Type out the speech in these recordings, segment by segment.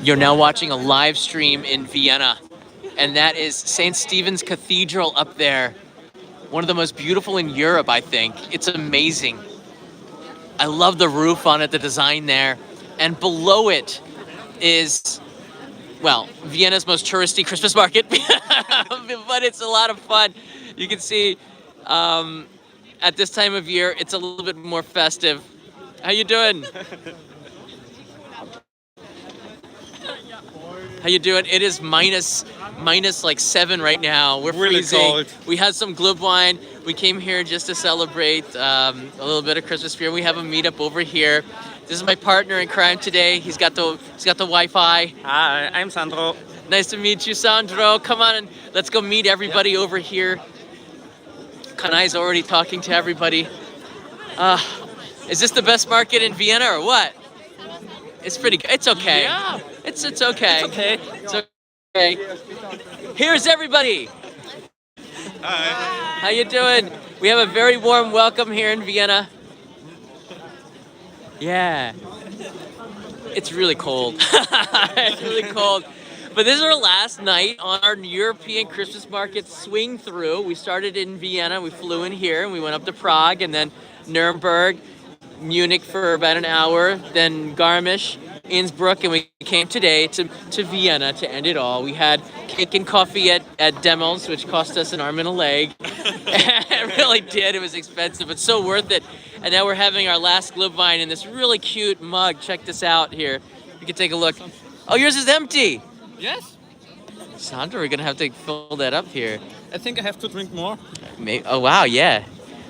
You're now watching a live stream in Vienna, and that is St. Stephen's Cathedral up there. One of the most beautiful in Europe, I think. It's amazing. I love the roof on it, the design there. And below it is, well, Vienna's most touristy Christmas market, but it's a lot of fun. You can see at this time of year, it's a little bit more festive. How you doing? How you doing? It is minus like 7 right now. We're really freezing. Cold. We had some Glühwein. We came here just to celebrate a little bit of Christmas spirit. We have a meetup over here. This is my partner in crime today. He's got the Wi-Fi. Hi, I'm Sandro. Nice to meet you, Sandro. Come on and let's go meet everybody over here. Kanai's already talking to everybody. Is this the best market in Vienna or what? It's pretty good. It's okay. Yeah. It's okay. It's okay. It's okay. Here's everybody. Hi. How you doing? We have a very warm welcome here in Vienna. Yeah. It's really cold. It's really cold. But this is our last night on our European Christmas market swing through. We started in Vienna. We flew in here and we went up to Prague and then Nuremberg, Munich for about an hour, then Garmisch, Innsbruck, and we came today to Vienna to end it all. We had cake and coffee at Demmel's, which cost us an arm and a leg. It really did. It was expensive, but so worth it. And now we're having our last Glühwein in this really cute mug. Check this out here. You can take a look. Oh, yours is empty. Yes? Sandra, we're going to have to fill that up here. I think I have to drink more. Oh, wow, yeah.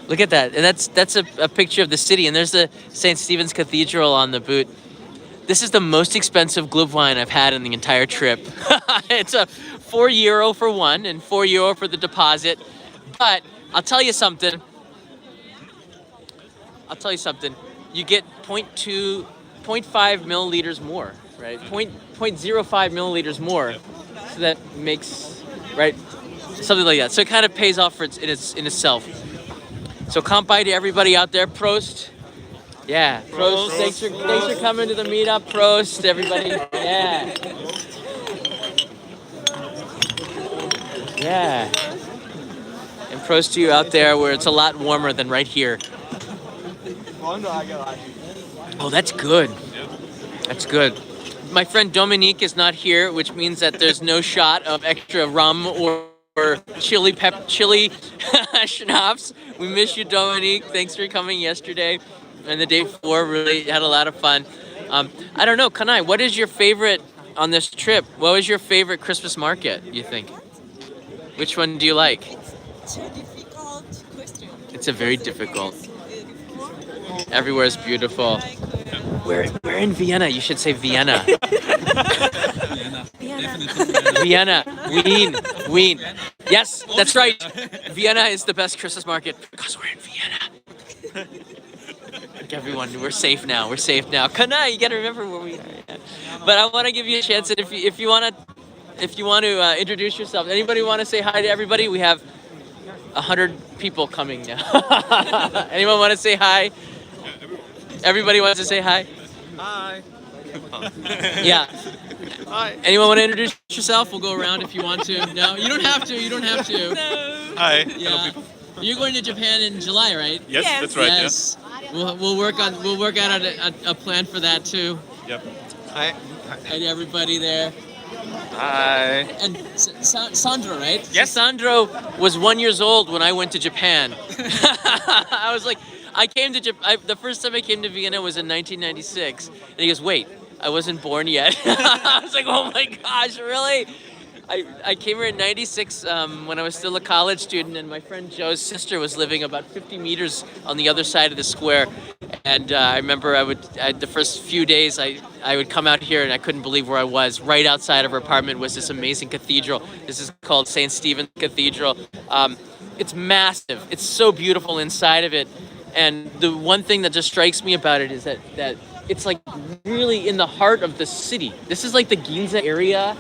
Look at that. And that's a picture of the city. And there's the St. Stephen's Cathedral on the boot. This is the most expensive Glühwein I've had in the entire trip. It's a €4 for one and €4 for the deposit. But I'll tell you something. You get 0.5 milliliters more, right? 0.05 milliliters more. So that makes, right, something like that. So it kind of pays off for in itself. So kampai to everybody out there. Prost. Yeah, Prost. Thanks for coming to the meetup. Prost, everybody. Yeah. Yeah. And prost to you out there where it's a lot warmer than right here. Oh, that's good. That's good. My friend Dominique is not here, which means that there's no shot of extra rum or chili schnapps. We miss you, Dominique. Thanks for coming yesterday and the day before. Really had a lot of fun. I don't know, Kanai, what is your favorite on this trip? What was your favorite Christmas market, you think? Which one do you like? It's a difficult question. It's a very difficult. Everywhere is beautiful. We're in Vienna. You should say Vienna. Vienna. Wien. Yes, that's right. Vienna is the best Christmas market because we're in Vienna. Everyone, we're safe now. Kanai, you gotta remember where we are. Yeah. But I want to give you a chance, and if you want to introduce yourself. Anybody want to say hi to everybody? We have 100 people coming now. Anyone want to say hi? Everybody wants to say hi? Hi. Yeah. Hi. Anyone want to introduce yourself? We'll go around if you want to. No, you don't have to. No. Hi. Yeah. You're going to Japan in July, right? Yes, Yes. that's right. Yes. We'll work out a plan for that too. Yeah. Yep. Hi. Hi to everybody there. Hi. And Sandro, right? Yes. Sandro was 1 year old when I went to Japan. I was like, I came to Japan. The first time I came to Vienna was in 1996. And he goes, wait, I wasn't born yet. I was like, oh my gosh, really? I came here in 96 when I was still a college student, and my friend Joe's sister was living about 50 meters on the other side of the square. And I remember the first few days I would come out here and I couldn't believe where I was. Right outside of her apartment was this amazing cathedral. This is called St. Stephen's Cathedral. It's massive. It's so beautiful inside of it. And the one thing that just strikes me about it is that it's like really in the heart of the city. This is like the Ginza area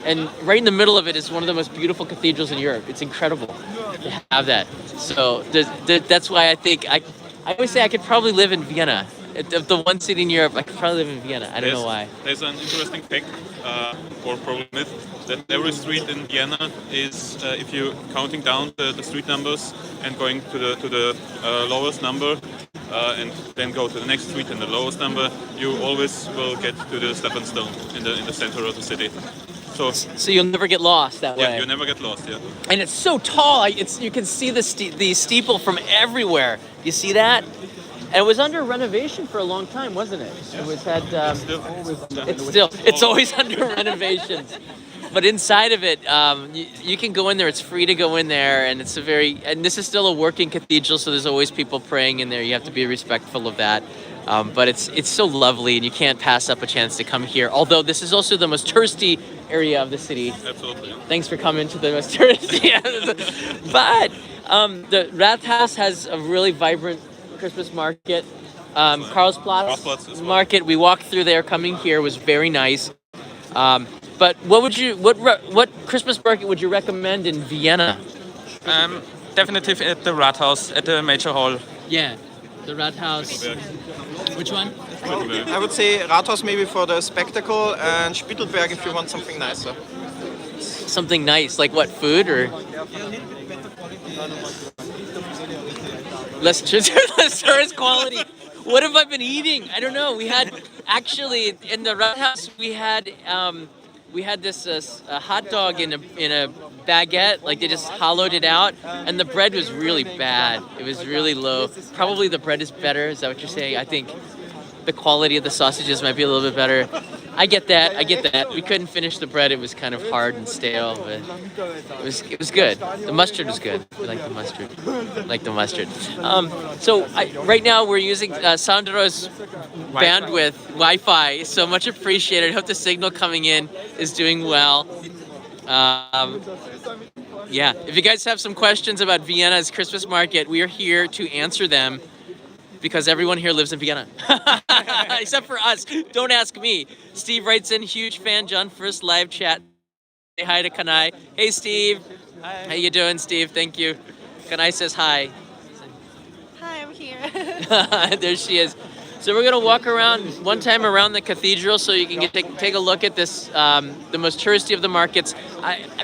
and right in the middle of it is one of the most beautiful cathedrals in Europe. It's incredible to have that. So that's why I think I always say I could probably live in Vienna. Of the one city in Europe, I could probably live in Vienna. I don't know why. There's an interesting fact, or probably myth, that every street in Vienna is, if you counting down the street numbers and going to the lowest number, and then go to the next street and the lowest number, you always will get to the Stephansplatz in the center of the city. So you'll never get lost that way. Yeah, you never get lost. Yeah. And it's so tall. You can see the steeple from everywhere. You see that? And it was under renovation for a long time, wasn't it? It was it's always under renovations. But inside of it, you can go in there. It's free to go in there, and and this is still a working cathedral, so there's always people praying in there. You have to be respectful of that. But it's so lovely, and you can't pass up a chance to come here. Although this is also the most touristy area of the city. Absolutely. Thanks for coming to the most touristy. But the Rathaus has a really vibrant Christmas market. Karlsplatz market. We walked through there. Coming here was very nice. But what Christmas market would you recommend in Vienna? Definitely at the Rathaus, at the major hall. Yeah, the Rathaus. Which one? I would say Rathaus maybe for the spectacle, and Spittelberg if you want something nicer. Something nice, like what, food or? Less tourist quality. What have I been eating? I don't know. We had actually in the Rathaus we had this hot dog in a baguette. Like they just hollowed it out, and the bread was really bad. It was really low. Probably the bread is better. Is that what you're saying? I think the quality of the sausages might be a little bit better. I get that. We couldn't finish the bread. It was kind of hard and stale, but it was good. The mustard was good. I like the mustard. So right now we're using Sandro's bandwidth, Wi-Fi. So much appreciated. I hope the signal coming in is doing well. Yeah, if you guys have some questions about Vienna's Christmas market, we are here to answer them. Because everyone here lives in Vienna. Except for us. Don't ask me. Steve writes in, huge fan, John, first live chat. Say hi to Kanai. Hey, Steve. Hi. How you doing, Steve? Thank you. Kanai says hi. Hi, I'm here. There she is. So we're going to walk one time around the cathedral so you can take a look at this, the most touristy of the markets.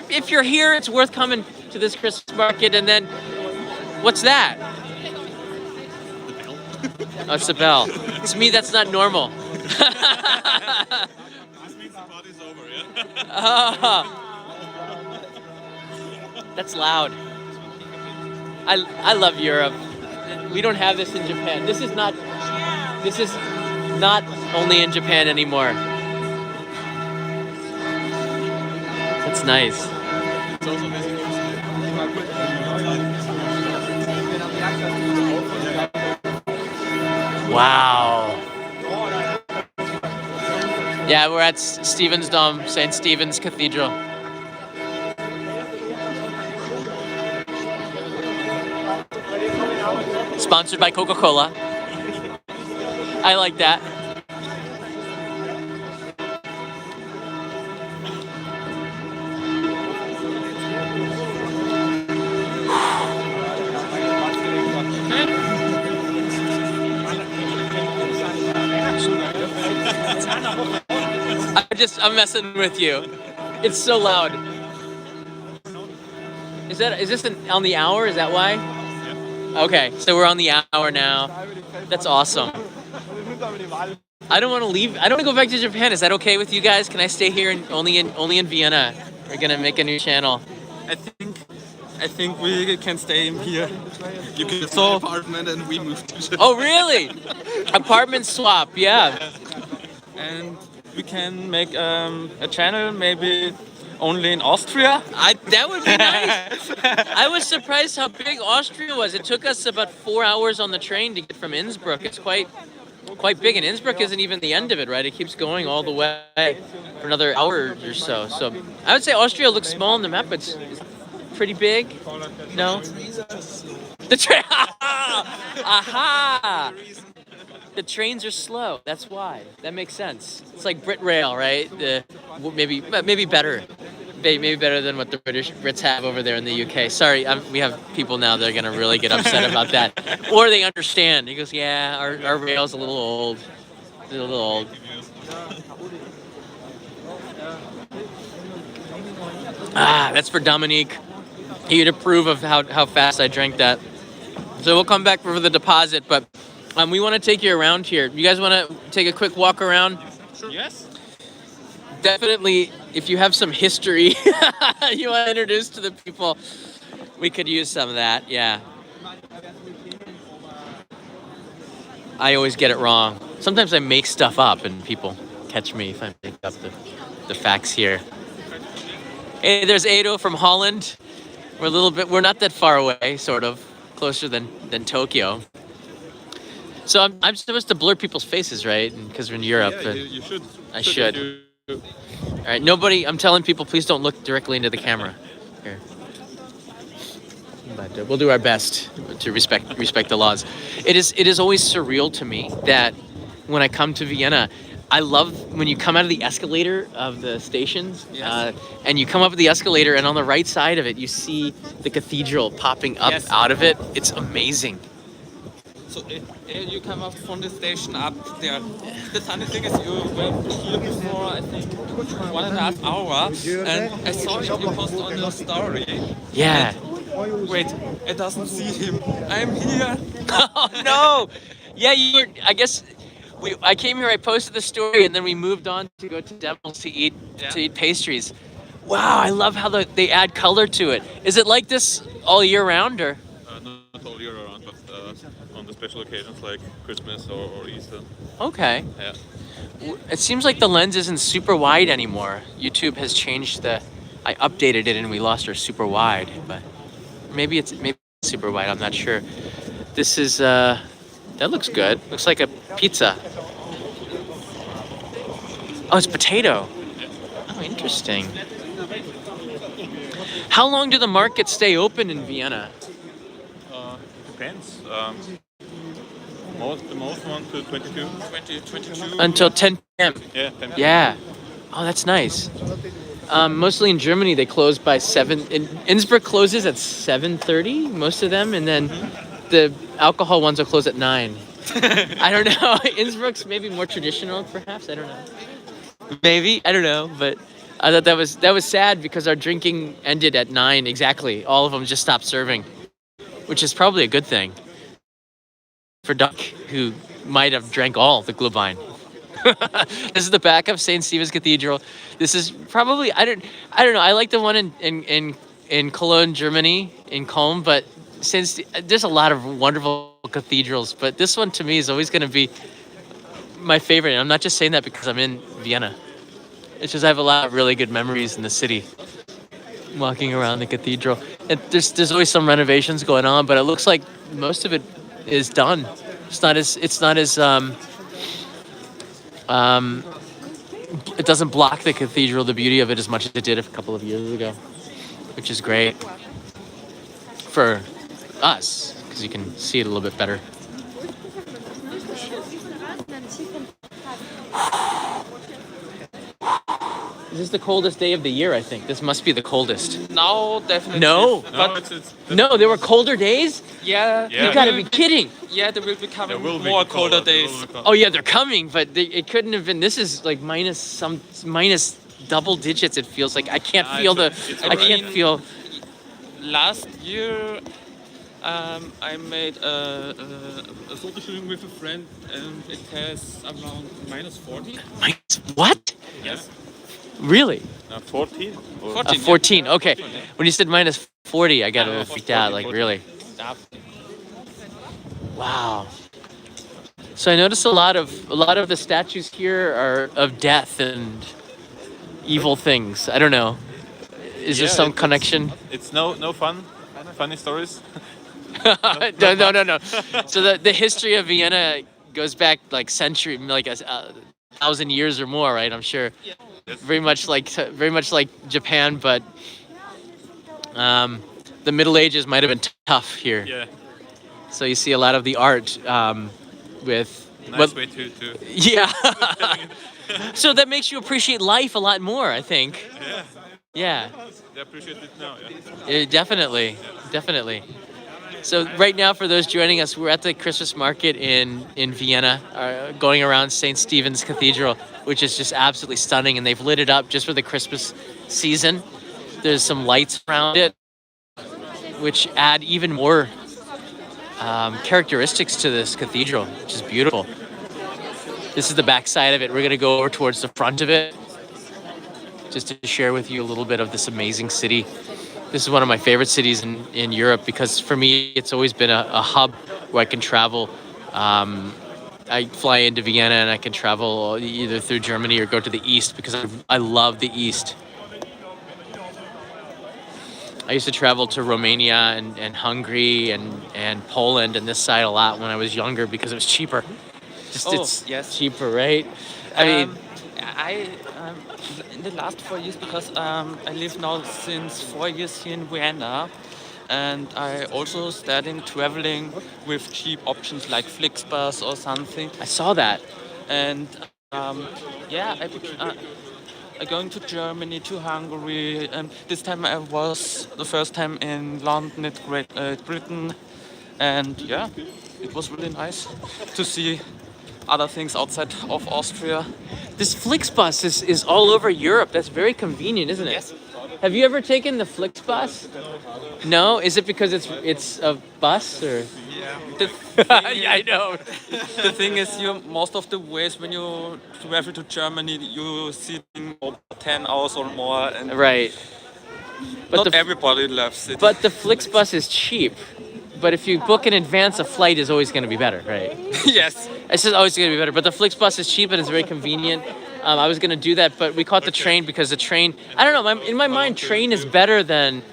If you're here, it's worth coming to this Christmas market. And then, what's that? Oh, it's the bell. To me, that's not normal. This means the party's over, yeah? Oh, that's loud. I love Europe. We don't have this in Japan. This is not only in Japan anymore. That's nice. It's also amazing. Wow. Yeah, we're at Stephen's Dome, St. Stephen's Cathedral. Sponsored by Coca-Cola. I like that. I'm messing with you. It's so loud. Is this on the hour? Is that why? Okay, so we're on the hour now. That's awesome. I don't want to leave. I don't want to go back to Japan. Is that okay with you guys? Can I stay here and only in Vienna? We're gonna make a new channel. I think we can stay here. You can get an apartment and we move to Japan. Oh, really? Apartment swap, yeah. And we can make a channel maybe only in Austria. That would be nice. I was surprised how big Austria was. It took us about 4 hours on the train to get from Innsbruck. It's quite big, and Innsbruck isn't even the end of it, right? It keeps going all the way for another hour or so. So I would say Austria looks small on the map, but it's pretty big. No? The train. Aha! The trains are slow. That's why. That makes sense. It's like Brit Rail, right? Maybe better. maybe better than what the Brits have over there in the UK. Sorry, we have people now that are gonna really get upset about that, or they understand. He goes, yeah, our rail's a little old. It's a little old. Ah, that's for Dominique. He'd approve of how fast I drank that. So we'll come back for the deposit, but we want to take you around here. You guys want to take a quick walk around? Yes. Definitely, if you have some history you want to introduce to the people, we could use some of that, yeah. I always get it wrong. Sometimes I make stuff up and people catch me if I make up the facts here. Hey, there's Edo from Holland. We're not that far away, sort of, closer than Tokyo. So I'm supposed to blur people's faces, right? Because we're in Europe. Yeah, you should. I should. All right, nobody. I'm telling people, please don't look directly into the camera. Here. But we'll do our best to respect the laws. It is always surreal to me that when I come to Vienna, I love when you come out of the escalator of the stations, Yes. And you come up the escalator, and on the right side of it, you see the cathedral popping up Yes. out of it. It's amazing. So you come up from the station up there. The funny thing is you were here before, I think, 1.5 hours, and I saw you post on your story. Yeah. Wait, it doesn't see him. I'm here. Oh no! Yeah, you were. I guess I came here. I posted the story, and then we moved on to go to Devil's to eat pastries. Wow, I love how they add color to it. Is it like this all year round, or? Not all year around, but on the special occasions like Christmas or Easter. Okay. Yeah. It seems like the lens isn't super wide anymore. YouTube has changed I updated it, and we lost our super wide, but maybe it's super wide. I'm not sure. This is that looks good. Looks like a pizza. Oh, it's potato. Oh, interesting. How long do the markets stay open in Vienna? Depends. The most one to 22. 22. Until 10 p.m. Yeah, 10. Yeah. Oh, that's nice. Mostly in Germany, they close by 7. Innsbruck closes at 7:30, most of them, and then the alcohol ones will close at 9. I don't know. Innsbruck's maybe more traditional, perhaps. I don't know. Maybe, I don't know, but I thought that was sad because our drinking ended at 9 exactly. All of them just stopped serving, which is probably a good thing for Duck, who might have drank all the Glühwein. This is the back of St. Stephen's Cathedral. This is probably I don't know. I like the one in Cologne, Germany, in Köln, but there's a lot of wonderful cathedrals, but this one to me is always going to be my favorite. And I'm not just saying that because I'm in Vienna. It's just I have a lot of really good memories in the city, walking around the cathedral. And there's always some renovations going on, but it looks like most of it is done. It's not as it doesn't block the cathedral, the beauty of it, as much as it did a couple of years ago, which is great for us because you can see it a little bit better. This is the coldest day of the year, I think. This must be the coldest. Now, definitely. No? No, it's No, there were colder days? Yeah. Yeah. You gotta be kidding. Yeah, there will be coming There will be more colder days. Oh yeah, they're coming, but it couldn't have been. This is like minus double digits. It feels like I can't feel I can't feel. Last year, I made a photo shooting with a friend, and it has around minus 40. Minus what? Yes. Really? 14? 14. 14. Okay. When you said minus 40, I got a little freaked out. Like 14. really? Yeah. Wow. So I noticed a lot of the statues here are of death and evil things. I don't know. Is there some connection? It's no funny stories. No. So the history of Vienna goes back like century, like a 1,000 years or more, right? I'm sure. Very much like Japan, but the Middle Ages might have been tough here. Yeah. So you see a lot of the art with. Nice way to Yeah. So that makes you appreciate life a lot more, I think. Yeah. Yeah, They appreciate it now. Yeah. definitely, definitely. So right now, for those joining us, we're at the Christmas market in Vienna, going around St. Stephen's Cathedral, which is just absolutely stunning, and they've lit it up just for the Christmas season. There's some lights around it, which add even more characteristics to this cathedral, which is beautiful. This is the back side of it. We're gonna go over towards the front of it, just to share with you a little bit of this amazing city. This is one of my favorite cities in Europe because for me, it's always been a hub where I can travel. I fly into Vienna and I can travel either through Germany or go to the east because I love the east. I used to travel to Romania and Hungary and Poland and this side a lot when I was younger because it was cheaper. It's yes. cheaper, right? I mean, I in the last 4 years, because I live now since 4 years here in Vienna, and I also starting traveling with cheap options like Flixbus or something. I saw that. And yeah, I going to Germany, to Hungary, and this time I was the first time in London, at Great Britain, and yeah, it was really nice to see other things outside of Austria. This Flixbus is all over Europe. That's very convenient, isn't it? Yes. Have you ever taken the Flixbus? No? Is it because it's a bus or? Yeah, I know. The thing is, most of the ways when you travel to Germany, you sitting over 10 hours or more, and Right. But not everybody loves it. But the Flixbus is cheap. But if you book in advance, a flight is always going to be better, right? Yes. It's just always going to be better. But the Flixbus is cheap and it's very convenient. I was going to do that, but we caught the train because the train, I don't know, in my mind, train is better than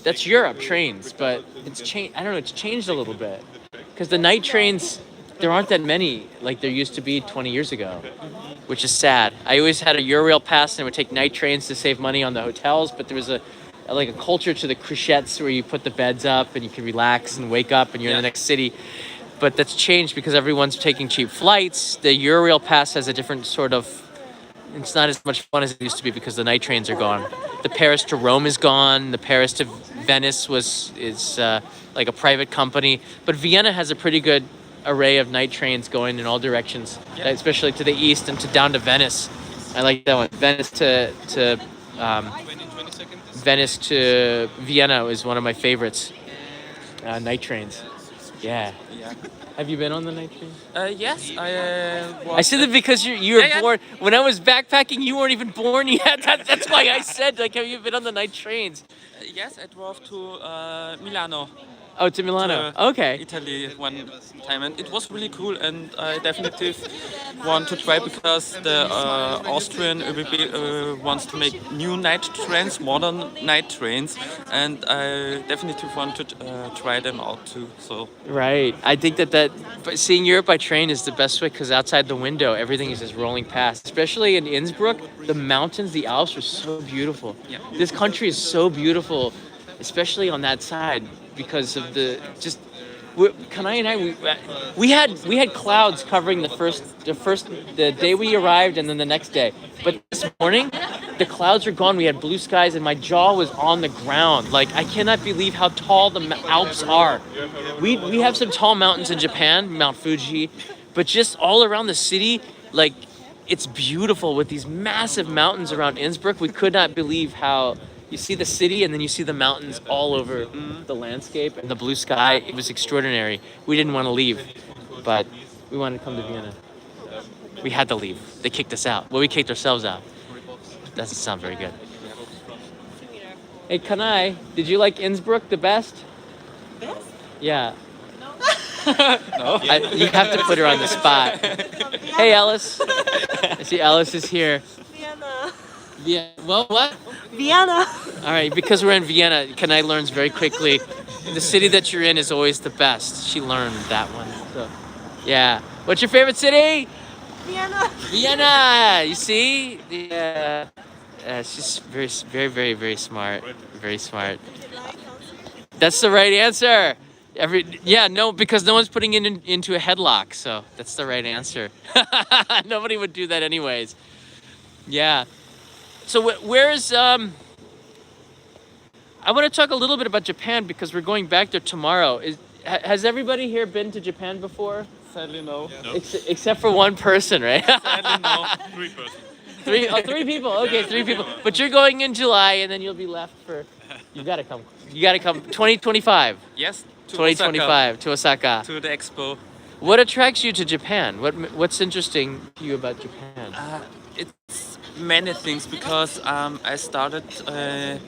that's Europe, trains. But it's changed, I don't know, it's changed a little bit. Because the night trains, there aren't that many like there used to be 20 years ago, which is sad. I always had a Eurail pass and I would take night trains to save money on the hotels, but there was a culture to the Cruchettes where you put the beds up and you can relax and wake up and you're in the next city. But that's changed because everyone's taking cheap flights. The Eurail pass has a different sort of, it's not as much fun as it used to be because the night trains are gone. The Paris to Rome is gone. The Paris to Venice is like a private company. But Vienna has a pretty good array of night trains going in all directions, especially to the east and down to Venice. I like that one. Venice to Vienna is one of my favorites. Night trains. Yeah. Have you been on the night train? Yes, I said that because you were born. When I was backpacking, you weren't even born yet. That's why I said, like, have you been on the night trains? Yes, I drove to Milano. Oh, to Milano. Okay. Italy one time, and it was really cool, and I definitely want to try because the Austrian ÖBB wants to make new night trains, modern night trains, and I definitely want to try them out too. So Right. I think that but seeing Europe by train is the best way because outside the window, everything is just rolling past. Especially in Innsbruck, the mountains, the Alps are so beautiful. Yeah. This country is so beautiful, especially on that side because of the just. Kanai and I, we had clouds covering the day we arrived and then the next day. But this morning, the clouds are gone. We had blue skies and my jaw was on the ground. Like, I cannot believe how tall the Alps are. We have some tall mountains in Japan, Mount Fuji, but just all around the city, like, it's beautiful with these massive mountains around Innsbruck. We could not believe how you see the city and then you see the mountains all over the landscape and the blue sky. It was extraordinary. We didn't want to leave, but we wanted to come to Vienna. We had to leave. They kicked us out. Well, we kicked ourselves out. Doesn't sound very good. Hey, Kanai, did you like Innsbruck the best? Best? Yeah. no. You have to put her on the spot. Hey, Ellis. I see Ellis is here. Vienna. Yeah. Well, what? Vienna. All right, because we're in Vienna, Kanai learns very quickly. The city that you're in is always the best. She learned that one. So, yeah. What's your favorite city? Vienna. Vienna. You see? Yeah. She's very, very, very, very smart. Very smart. That's the right answer. Because no one's putting it into a headlock, so that's the right answer. Nobody would do that anyways. Yeah. So where's I want to talk a little bit about Japan because we're going back there tomorrow. Has everybody here been to Japan before? Sadly, no. No. Except for one person, right? Sadly, no. 3 persons. Three people. Okay, 3 people. But you're going in July, and then you'll be left for. You gotta come. You gotta come. 2025. Yes, to 2025 to Osaka. Osaka, to the expo. What attracts you to Japan? What's interesting to you about Japan? It's many things because I started in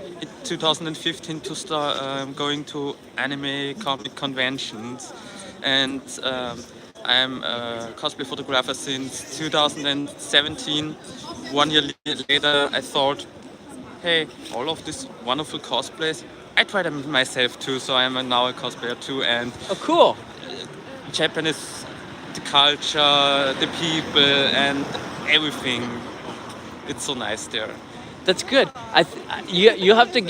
2015 to start going to anime comic conventions, and I'm a cosplay photographer since 2017. 1 year later, I thought, hey, all of these wonderful cosplays, I tried them myself too, so I'm now a cosplayer too, and Oh, cool. Japan is the culture, the people, and everything. It's so nice there. That's good. You have to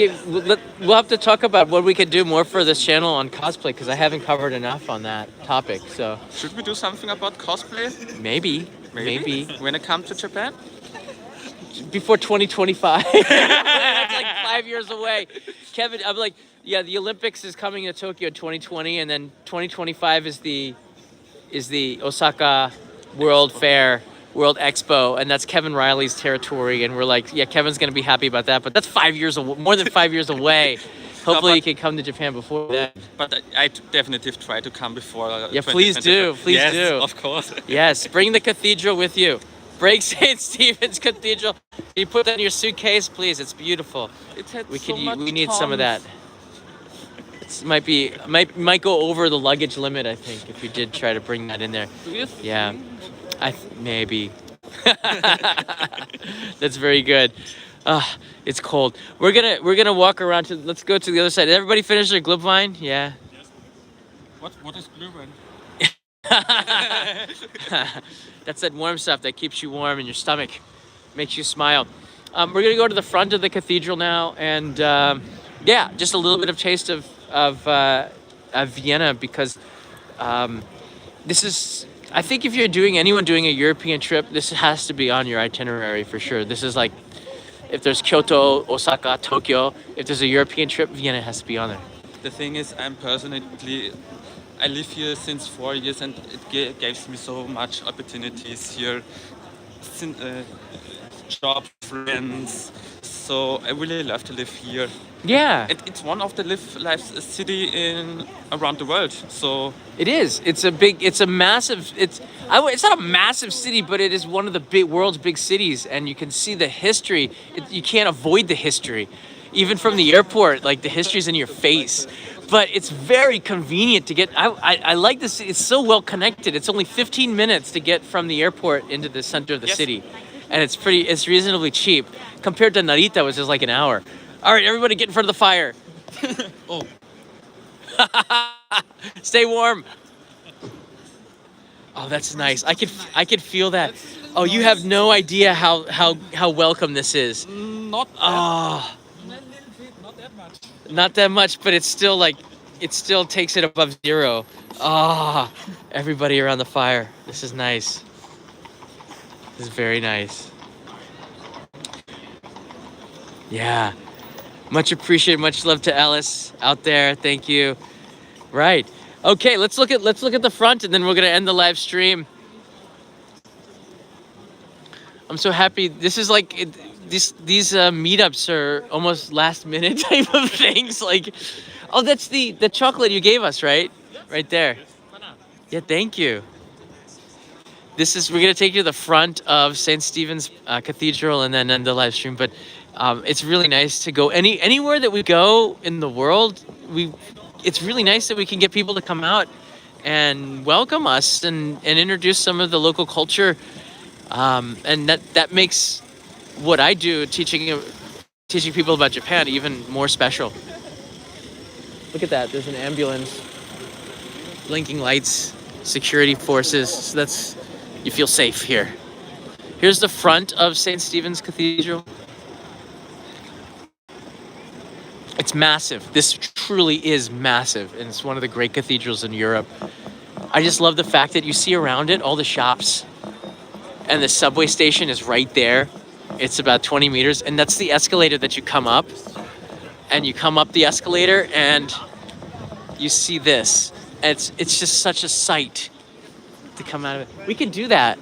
we'll have to talk about what we could do more for this channel on cosplay because I haven't covered enough on that topic. So Should we do something about cosplay? maybe When I come to Japan? before 2025. That's like 5 years away. Kevin, I'm like, yeah, the Olympics is coming to Tokyo 2020, and then 2025 is the Osaka World Fair, World Expo, and that's Kevin Riley's territory. And we're like, yeah, Kevin's gonna be happy about that, but that's 5 years more than 5 years away. Hopefully, he can come to Japan before then. But I definitely try to come before. Yeah, please do. 2025. Please yes, do. Of course. Yes, bring the cathedral with you. Break St. Stephen's Cathedral. You put that in your suitcase, please. It's beautiful. It had We so could. much We need some of that. tons. Might go over the luggage limit. I think if you did try to bring that in there. Do you think? Yeah, maybe. That's very good. It's cold. We're gonna walk around to. Let's go to the other side. Did everybody finish their Glühwein? Yeah. What is Glühwein? That's that warm stuff that keeps you warm in your stomach, makes you smile. We're gonna go to the front of the cathedral now, and yeah, just a little bit of taste of Vienna because this is. I think if you're anyone doing a European trip, this has to be on your itinerary for sure. This is like if there's Kyoto, Osaka, Tokyo. If there's a European trip, Vienna has to be on there. The thing is, I live here since 4 years, and it gives me so much opportunities here. Job, friends. So I really love to live here. Yeah, It's one of the life city around the world. So it is. It's a massive. It's not a massive city, but it is one of the world's big cities, and you can see the history. You can't avoid the history, even from the airport. Like the history's in your face. But it's very convenient to get. I like this. It's so well connected. It's only 15 minutes to get from the airport into the center of the Yes. city, and it's reasonably cheap compared to Narita, which is like an hour. All right, everybody, get in front of the fire. oh, Stay warm. Oh, that's nice. I could feel that. Oh, you have no idea how welcome this is. not Oh, not that much. not that much, but it's still like it still takes it above zero. Ah, everybody around the fire. This is nice. This is very nice. Yeah. Much appreciated. Much love to Alice out there. Thank you. Right. Okay, let's look at the front and then we're going to end the live stream. I'm so happy. This is like these meetups are almost last minute type of things like oh, that's the chocolate you gave us, right? Right there. Yeah, thank you. We're going to take you to the front of St. Stephen's Cathedral and then end the live stream, but it's really nice to go anywhere that we go in the world. It's really nice that we can get people to come out and welcome us and introduce some of the local culture, and that makes what I do teaching people about Japan even more special. Look at that! There's an ambulance, blinking lights, security forces. So you feel safe here. Here's the front of St. Stephen's Cathedral. It's massive. This truly is massive, and it's one of the great cathedrals in Europe. I just love the fact that you see around it all the shops, and the subway station is right there. It's about 20 meters, and that's the escalator that you come up. And you come up the escalator, and you see this. It's just such a sight to come out of it. We can do that.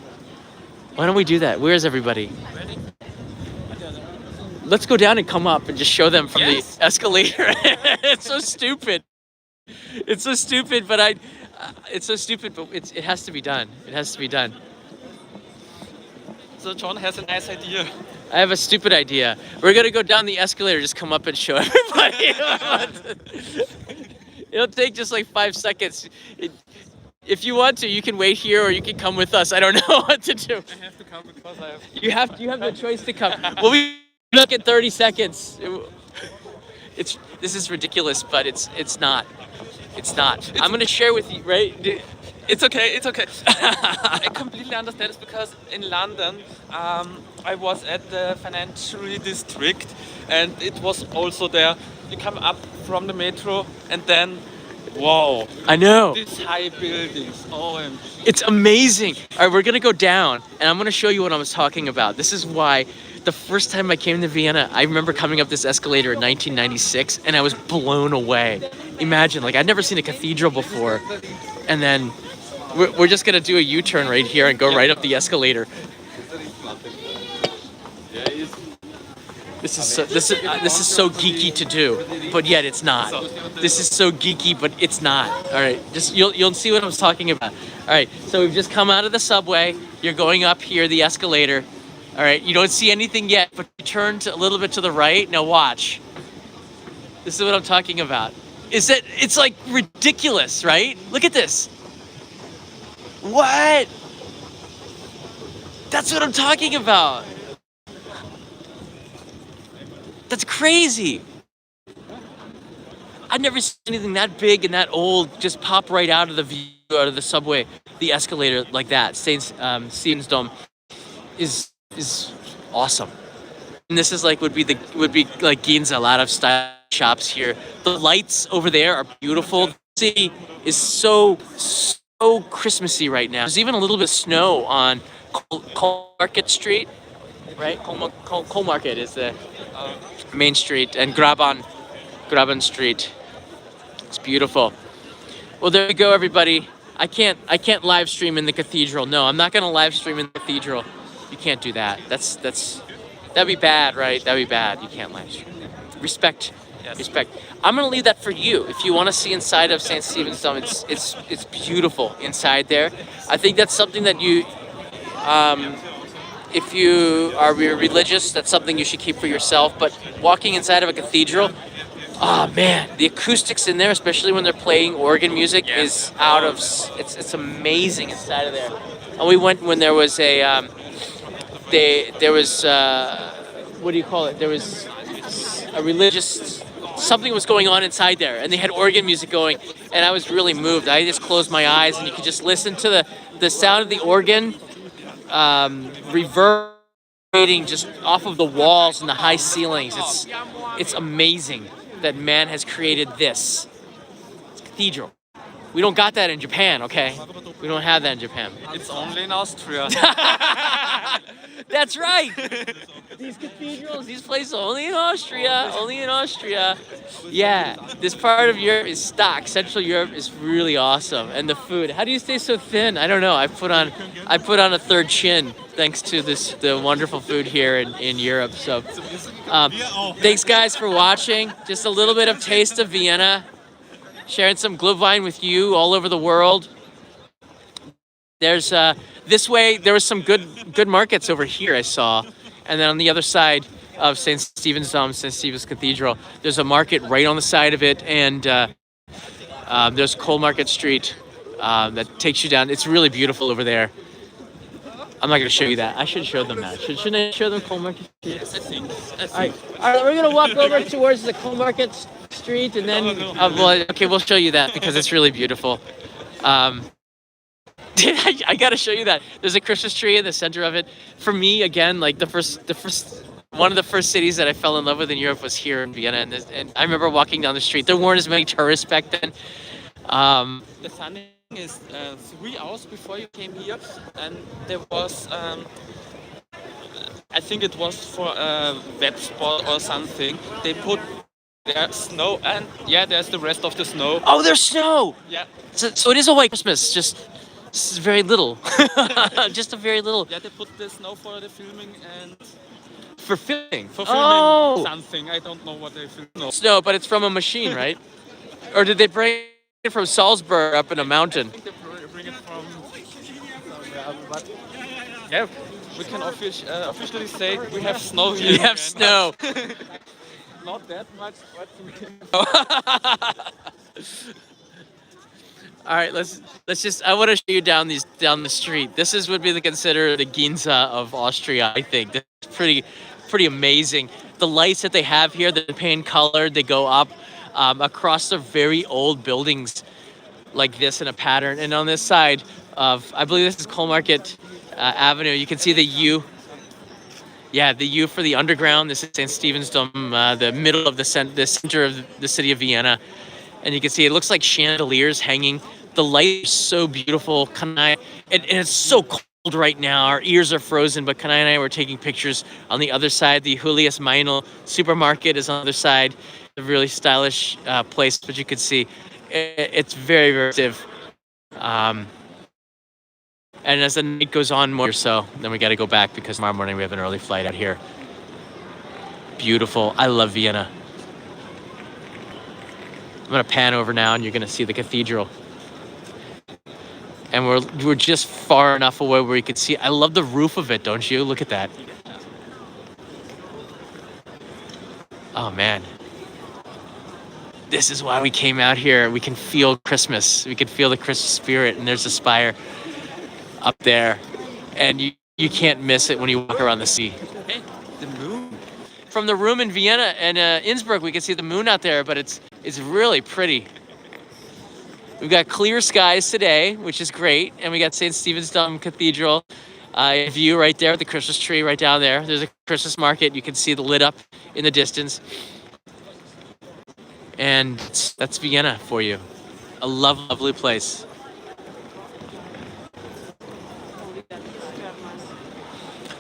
Why don't we do that? Where's everybody? Let's go down and come up and just show them from the escalator. It's so stupid. It's so stupid, but it has to be done. It has to be done. So John has a nice idea. I have a stupid idea. We're gonna go down the escalator, just come up and show everybody. It'll take just like 5 seconds. If you want to, you can wait here or you can come with us. I don't know what to do. I have to come because I have... You have the choice to come. Well, we look at 30 seconds. This is ridiculous, but it's not. It's not. I'm gonna share with you, right? It's okay. I completely understand this because in London, I was at the financial district, and it was also there. You come up from the metro, and then, wow! I know. These high buildings. OMG. It's amazing. All right, we're gonna go down, and I'm gonna show you what I was talking about. This is why the first time I came to Vienna, I remember coming up this escalator in 1996, and I was blown away. Imagine, like I'd never seen a cathedral before, and then we're just gonna do a U-turn right here and go right up the escalator. This is so geeky to do, but yet it's not. This is so geeky, but it's not. All right, just you'll see what I was talking about. All right, so we've just come out of the subway. You're going up here, the escalator. All right, you don't see anything yet, but you turn a little bit to the right. Now watch. This is what I'm talking about. It's like ridiculous, right? Look at this. What? That's what I'm talking about. That's crazy. I've never seen anything that big and that old just pop right out of the view, out of the subway, the escalator like that. Stephansdom is awesome. And this is like would be like Ginza, a lot of style shops here. The lights over there are beautiful. The city is so Christmassy right now. There's even a little bit of snow on Cold Market Street, right? Cold Market is the main street, and Graben Street. It's beautiful. Well, there you go, everybody. I can't live stream in the cathedral. No, I'm not gonna live stream in the cathedral. You can't do that. That'd be bad, right? That'd be bad. You can't live stream. Respect. Yes. Respect. I'm gonna leave that for you. If you want to see inside of St. Stephen's Dome, it's beautiful inside there. I think that's something that you, if you are religious, that's something you should keep for yourself. But walking inside of a cathedral, oh man, the acoustics in there, especially when they're playing organ music, is out of. It's amazing inside of there. And we went when there was a, there was what do you call it? There was a religious. Something was going on inside there, and they had organ music going, and I was really moved. I just closed my eyes, and you could just listen to the sound of the organ reverberating just off of the walls and the high ceilings. It's amazing that man has created this. It's a cathedral. We don't got that in Japan, okay? We don't have that in Japan. It's only in Austria. That's right. These cathedrals, these places, only in Austria. Only in Austria. Yeah, this part of Europe is stock. Central Europe is really awesome, and the food. How do you stay so thin? I don't know. I put on a third chin thanks to the wonderful food here in Europe. So, thanks guys for watching. Just a little bit of taste of Vienna. Sharing some Glühwein with you all over the world. There's this way. There was some good markets over here I saw, and then on the other side of St. Stephen's Dome, St. Stephen's Cathedral, there's a market right on the side of it, and there's Cold Market Street that takes you down. It's really beautiful over there. I'm not going to show you that. I should show them that. Shouldn't I show them Cold Market Street? Yes, I think. All right, we're going to walk over towards the Cold Market Street, and then okay, we'll show you that because it's really beautiful. I gotta show you that. There's a Christmas tree in the center of it. For me, again, like one of the first cities that I fell in love with in Europe was here in Vienna, and I remember walking down the street. There weren't as many tourists back then. The funny thing is, 3 hours before you came here, and there was I think it was for a web spot or something. They put their snow, and yeah, there's the rest of the snow. Oh, there's snow. Yeah, So it is a white Christmas. Just this is very little. Just a very little yeah, they put the snow for the filming and for filming. for filming Oh, something. I don't know what they filmed. No. snow, but it's from a machine, right? Or did they bring it from Salzburg up in a mountain? I think they bring it from somewhere, but yeah, we can officially say we have snow here. You have snow. Not that much, but All right, let's just. I want to show you down the street. This would be considered the Ginza of Austria. I think that's pretty amazing. The lights that they have here, they're paint colored. They go up across the very old buildings like this in a pattern. And on this side of, I believe this is Kolmarket Avenue. You can see the U. Yeah, the U for the underground. This is St. Stephen's Dome, the middle of the center of the city of Vienna. And you can see it looks like chandeliers hanging. The light is so beautiful. Kanai, and it's so cold right now. Our ears are frozen, but Kanai and I were taking pictures on the other side. The Julius Meinl supermarket is on the other side. A really stylish place, but you can see it's very, very stiff. And as the night goes on more so, then we got to go back because tomorrow morning we have an early flight out here. Beautiful. I love Vienna. I'm gonna pan over now, and you're gonna see the cathedral. And we're just far enough away where you can see. I love the roof of it, don't you? Look at that. Oh man. This is why we came out here. We can feel Christmas. We can feel the Christmas spirit, and there's a spire up there, and you can't miss it when you walk around the sea. hey, the moon. From the room in Vienna and Innsbruck, we can see the moon out there, but it's really pretty. We've got clear skies today, which is great, and we got St. Stephen's Dome Cathedral view right there with the Christmas tree right down there. There's a Christmas market. You can see the lit up in the distance. And that's Vienna for you. A lovely place.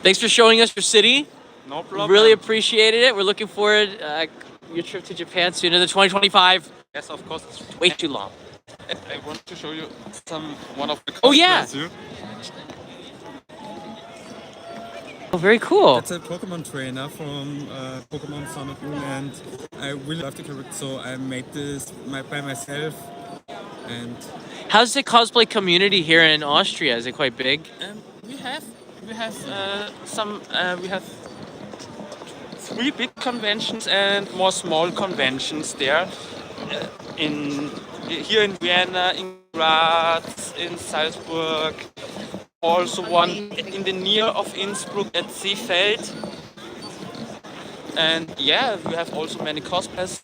Thanks for showing us your city. No problem. Really appreciated it. We're looking forward your trip to Japan sooner than 2025. Yes, of course. Way too long. And I want to show you one of the Oh, yeah. cosplays here. Oh, very cool. It's a Pokemon trainer from Pokemon Sun and Moon, and I really love the character, so I made this by myself. And How's the cosplay community here in Austria? Is it quite big? We have we have 3 big conventions and more small conventions there. Here in Vienna, in Graz, in Salzburg, also one in the near of Innsbruck at Seefeld. And yeah, we have also many cosplays.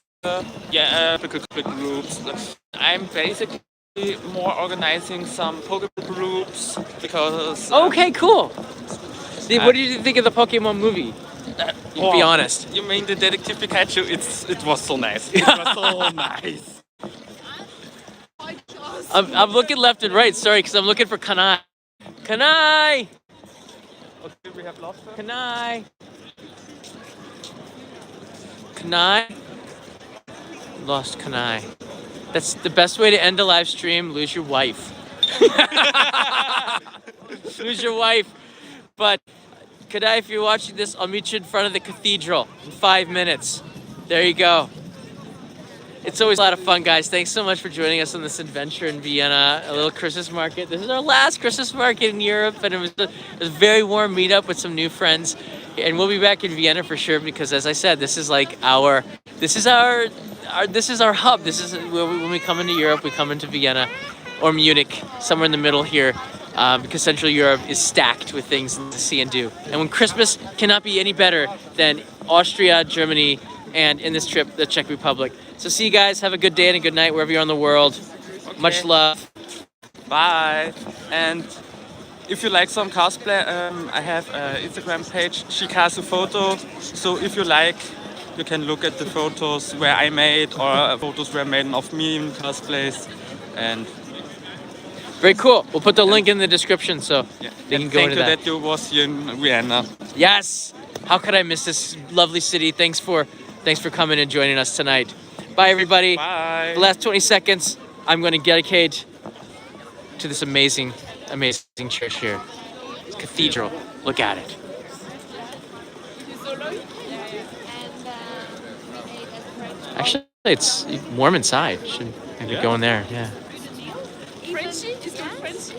Groups. I'm basically more organizing some Pokemon groups because. Okay, cool. What did you think of the Pokemon movie? Be honest. You mean the Detective Pikachu? It was so nice. It was so nice. I'm looking left and right. Sorry, because I'm looking for Kanai. Kanai! Okay, we have lobster. Kanai! Kanai? Lost Kanai. That's the best way to end a live stream. Lose your wife. Lose your wife. But Kanai, if you're watching this, I'll meet you in front of the cathedral in 5 minutes. There you go. It's always a lot of fun, guys. Thanks so much for joining us on this adventure in Vienna, a little Christmas market. This is our last Christmas market in Europe, and it was a very warm meetup with some new friends. And we'll be back in Vienna for sure, because as I said, this is like our hub. This is where when we come into Europe, we come into Vienna or Munich, somewhere in the middle here, because Central Europe is stacked with things to see and do. And when Christmas cannot be any better than Austria, Germany, and in this trip, the Czech Republic. So see you guys. Have a good day and a good night wherever you're in the world. Okay. Much love. Bye. And if you like some cosplay, I have an Instagram page, Shikazu Photo. So if you like, you can look at the photos where I made or photos were made of me in cosplays. And Very cool. We'll put the link in the description so yeah. they can And go thank into you that. that you was here in Vienna. Yes. How could I miss this lovely city? Thanks for coming and joining us tonight. Bye, everybody. Bye. The last 20 seconds, I'm going to dedicate to this amazing church here. It's Cathedral. Look at it. Actually, it's warm inside. Should maybe go in there. Yeah. Frenchy? Is it Frenchy?